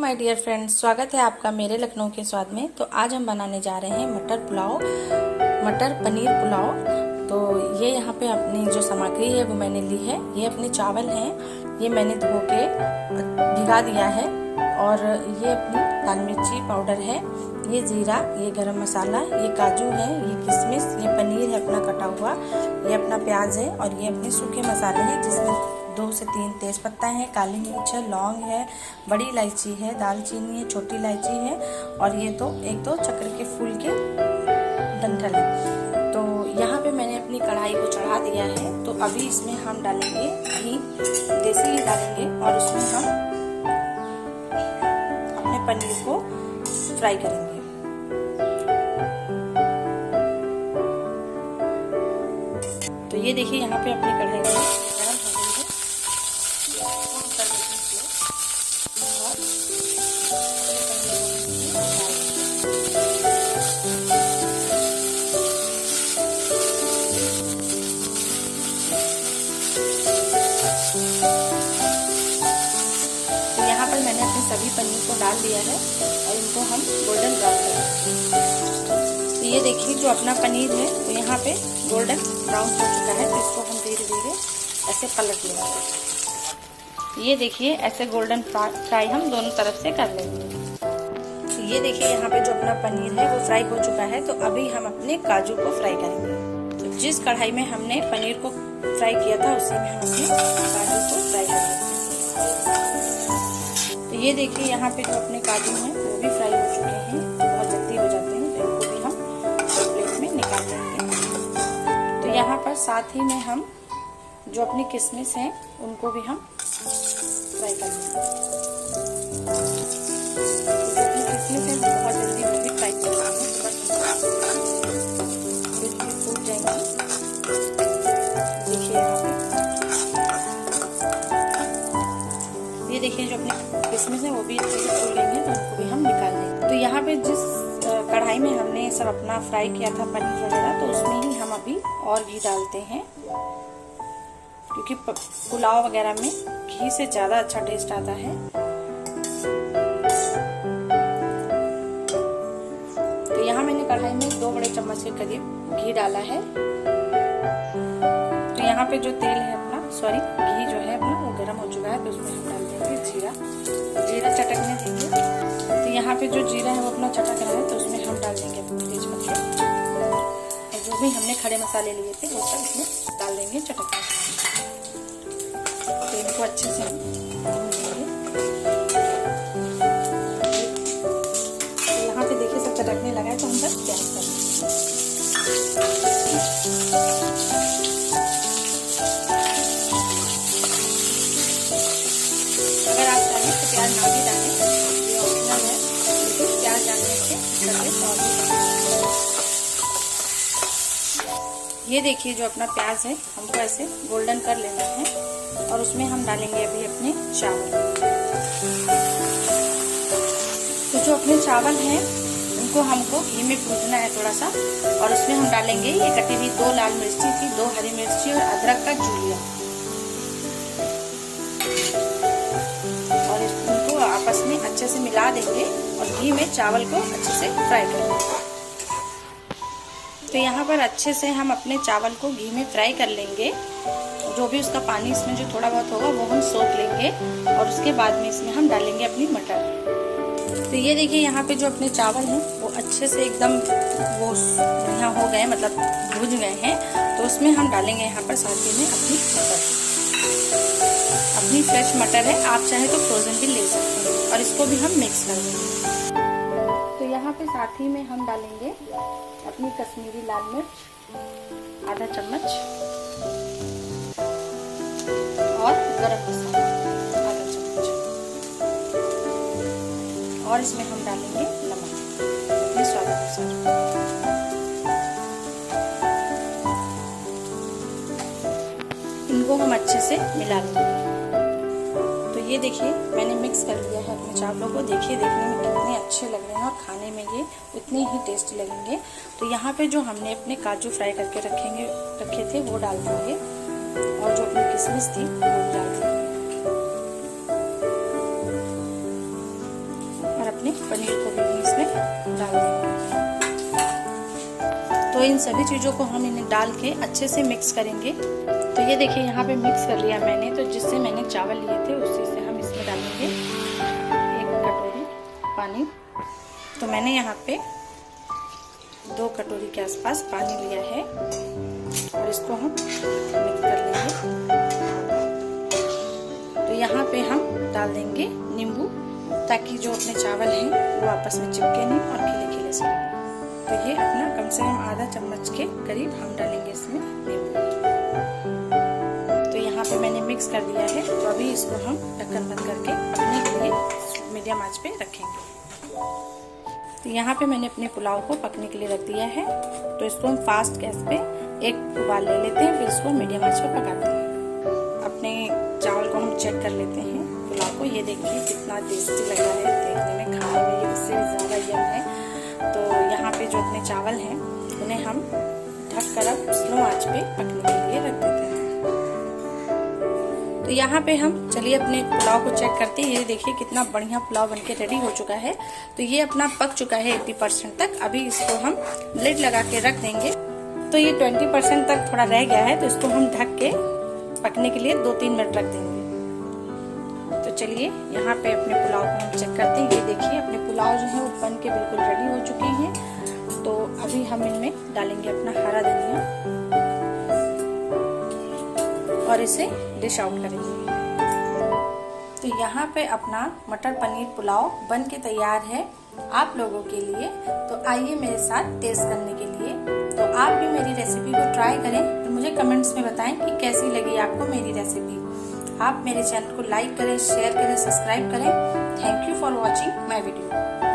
My dear friends, स्वागत है आपका मेरे लखनऊ के स्वाद में। तो आज हम बनाने जा रहे हैं मटर पनीर पुलाव। तो ये यहाँ पे अपनी जो सामग्री है वो मैंने ली है। ये अपने चावल हैं, ये मैंने धो के भिगा दिया है। और ये अपनी लाल मिर्ची पाउडर है, ये जीरा, ये गरम मसाला, ये काजू है, ये किशमिश, ये पनीर है अपना कटा हुआ, ये अपना प्याज है और ये अपने सूखे मसाले हैं जिसमें 2 से 3 तेज पत्ता है, काली मिर्च है, लौंग है, बड़ी इलायची है, दालचीनी है, छोटी इलायची है और ये तो 1-2 चक्र के फूल के डंठल है। तो यहाँ पे मैंने अपनी कढ़ाई को चढ़ा दिया है। तो अभी इसमें हम डालेंगे घी, देसी घी डालेंगे और उसमें हम अपने पनीर को फ्राई करेंगे। तो ये देखिए यहाँ पे अपनी कढ़ाई में मैंने अपने सभी पनीर को डाल दिया है और इनको हम गोल्डन ब्राउन करेंगे। तो ये देखिए जो अपना पनीर है तो यहाँ पे गोल्डन ब्राउन हो चुका है। तो इसको हम धीरे धीरे ऐसे पलट लेंगे। ये देखिए ऐसे गोल्डन फ्राई हम दोनों तरफ से कर लेंगे। तो ये देखिए यहाँ पे जो अपना पनीर है वो फ्राई हो चुका है। तो अभी हम अपने काजू को फ्राई करेंगे। तो जिस कढ़ाई में हमने पनीर को फ्राई किया था उसी में हम अपने काजू को फ्राई कर लेंगे। तो ये देखिए यहाँ पे जो अपने काजू हैं वो भी फ्राई हो चुके हैं, बहुत जल्दी हो जाते हैं। तो इनको भी हम प्लेट में निकाल लेंगे। तो यहाँ पर साथ ही में हम जो अपनी किशमिश हैं उनको भी हम फ्राई कर लेंगे। तो जो अपनी किशमिश है बहुत जल्दी वो भी फ्राई कर लेंगे, बिल्कुल फूट जाएंगे। देखिए यहाँ पे ये देखिए जो अपने किशमिश है वो भी अच्छे से फूल गई है। तो उनको भी हम निकाल लेंगे। तो यहाँ पे जिस कढ़ाई में हमने सब अपना फ्राई किया था पनीर वगैरह, तो उसमें ही हम अभी और घी डालते हैं, क्योंकि पुलाव वगैरह में घी से ज्यादा अच्छा टेस्ट आता है। तो यहाँ मैंने कढ़ाई में 2 बड़े चम्मच के करीब घी डाला है। तो यहाँ पे जो तेल है अपना घी जो है अपना वो गर्म हो चुका है। तो उसमें हम डाल देंगे जीरा चटकने देंगे। तो यहाँ पे जो जीरा है वो अपना चटक रहा है। तो उसमें हम डाल देंगे अपने तेज पत्ते और जो भी हमने खड़े मसाले लिए थे वो सब इसमें डाल देंगे चटकने। तो इनको अच्छे से भून लेंगे। तो यहाँ पे देखिए सब चटकने लगा है। तो हम बस प्याज कर प्याज ना भी डालें, ये ऑप्शनल है, लेकिन प्याज डालने से सर्विस और भी। ये देखिए जो अपना प्याज है हमको ऐसे गोल्डन कर लेना है और उसमें हम डालेंगे अभी अपने चावल। तो जो अपने चावल हैं उनको हमको घी में भूनना है थोड़ा सा। और उसमें हम डालेंगे ये कटी हुई 2 लाल मिर्ची थी, 2 हरी मिर्ची और अदरक का जूलिया। आपस में अच्छे से मिला देंगे और घी में चावल को अच्छे से फ्राई करेंगे। तो यहाँ पर अच्छे से हम अपने चावल को घी में फ्राई कर लेंगे। जो भी उसका पानी इसमें जो थोड़ा बहुत होगा वो हम सोख लेंगे और उसके बाद में इसमें हम डालेंगे अपनी मटर। तो ये देखिए यहाँ पे जो अपने चावल हैं वो अच्छे से एकदम वो यहाँ हो गए, मतलब भुज गए हैं। तो उसमें हम डालेंगे यहाँ पर साथ ही में अपनी मटर। अपनी फ्रेश मटर है, आप चाहे तो फ्रोजन भी ले सकते हैं। और इसको भी हम मिक्स कर देंगे। तो यहाँ पे साथ ही में हम डालेंगे अपनी कश्मीरी लाल मिर्च आधा चम्मच और गरम मसाला आधा चम्मच। और इसमें हम डालेंगे नमक अपने स्वाद अनुसार। इनको हम अच्छे से मिला लेंगे। तो ये देखिए मैंने मिक्स कर लिया है अपने चावलों को। देखिए देखने में कितने अच्छे लग रहे हैं और खाने में ये उतने ही टेस्टी लगेंगे। तो यहाँ पे जो हमने अपने काजू फ्राई करके रखे थे वो डाल देंगे और जो अपनी किशमिश थी वो भी डाल देंगे। अपने पनीर को भी इसमें डाल देंगे। तो इन सभी चीज़ों को हम इन्हें डाल के अच्छे से मिक्स करेंगे। तो ये देखिए यहाँ पे मिक्स कर लिया मैंने। तो जिससे मैंने चावल लिए थे उसी से हम इसमें डालेंगे 1 कटोरी पानी। तो मैंने यहाँ पे 2 कटोरी के आसपास पानी लिया है और इसको हम मिक्स कर लेंगे। तो यहाँ पे हम डाल देंगे नींबू, ताकि जो अपने चावल हैं वो आपस में चिपके नहीं और खिले खिले से लगे। तो ये अपना कम से कम आधा चम्मच के करीब हम डालेंगे इसमें नींबू। तो यहाँ पे मैंने मिक्स कर दिया है। तो अभी इसको हम ढक्कन बंद करके पकने के लिए मीडियम आंच पे रखेंगे। तो यहाँ पे मैंने अपने पुलाव को पकने के लिए रख दिया है। तो इसको हम फास्ट गैस पे एक उबाल ले लेते हैं, फिर इसको मीडियम आंच पे पकाते हैं। अपने चावल को हम चेक कर लेते हैं पुलाव को। ये देखिए कितना टेस्टी लग रहा है देखने में, खाने में ये उससे भी ज़्यादा यम है। तो यहाँ पे जो अपने चावल हैं उन्हें हम ढक कर अब स्लो आंच पे पकने के लिए रख देते हैं। तो यहाँ पे हम चलिए अपने पुलाव को चेक करते हैं। ये देखिए कितना बढ़िया पुलाव बनके रेडी हो चुका है। तो ये अपना पक चुका है 80% तक। अभी इसको हम लिड लगा के रख देंगे। तो ये 20% तक थोड़ा रह गया है, तो इसको हम ढक के पकने के लिए 2-3 मिनट रख देंगे। तो चलिए यहाँ पे अपने पुलाव को हम चेक करते हैं। ये देखिए अपने पुलाव जो है वो बन के बिल्कुल रेडी हो चुके हैं। तो अभी हम इनमें डालेंगे अपना हरा धनिया और इसे डिश आउट करेंगे। तो यहाँ पे अपना मटर पनीर पुलाव बन के तैयार है आप लोगों के लिए। तो आइए मेरे साथ टेस्ट करने के लिए। तो आप भी मेरी रेसिपी को ट्राई करें और मुझे कमेंट्स में बताएं कि कैसी लगी आपको मेरी रेसिपी। आप मेरे चैनल को लाइक करें, शेयर करें, सब्सक्राइब करें। Thank you for watching my video.